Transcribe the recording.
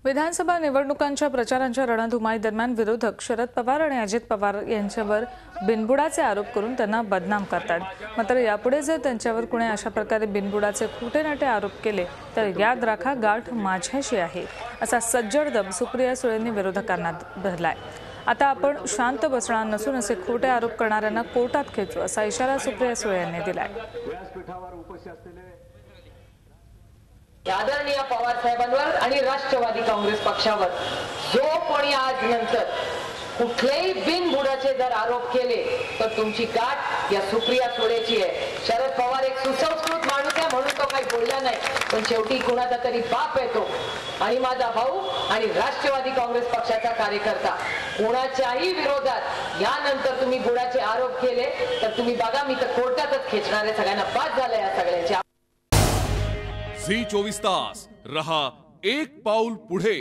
विधानसभा निवडणुकांच्या प्रचारांच्या रणधुमाळी दरम्यान विरोधक शरद पवार आणि अजित पवार यांच्यावर बिनबुडाचे आरोप करून त्यांना बदनाम करतात। मात्र यापुढे जर त्यांच्यावर कुणी अशा प्रकारे बिनबुडाचे खोटेनाटे आरोप केले तर याद राखा गाठ माझ्याशी आहे, असा सज्जड दम सुप्रिया सुळेंनी विरोधकांना धरलाय। आता आपण शांत बसणार नसून असे खोटे आरोप करणाऱ्यांना कोर्टात खेचू, असा इशारा सुप्रिया सुळे यांनी दिलाय। आदरणीय पवार साहेबांवर आणि राष्ट्रवादी काँग्रेस पक्षावर जो कोणी आज नंतर कुठलेही बिनबुडाचे जर आरोप केले तर तुमची गाठ या सुप्रिया सुळेची आहे। शरद पवार एक सुसंस्कृत माणूस आहे म्हणून तो काही बोलला नाही, पण शेवटी कुणाचा तरी बाप आहे तो आणि माझा भाऊ आणि राष्ट्रवादी काँग्रेस पक्षाचा कार्यकर्ता। कोणाच्याही विरोधात यानंतर तुम्ही बुडाचे आरोप केले तर तुम्ही बघा, मी तर कोर्टातच खेचणार आहे। सगळ्यांना पास झालंय या सगळ्यांच्या। झी 24 तास रहा एक पाऊल पुढे।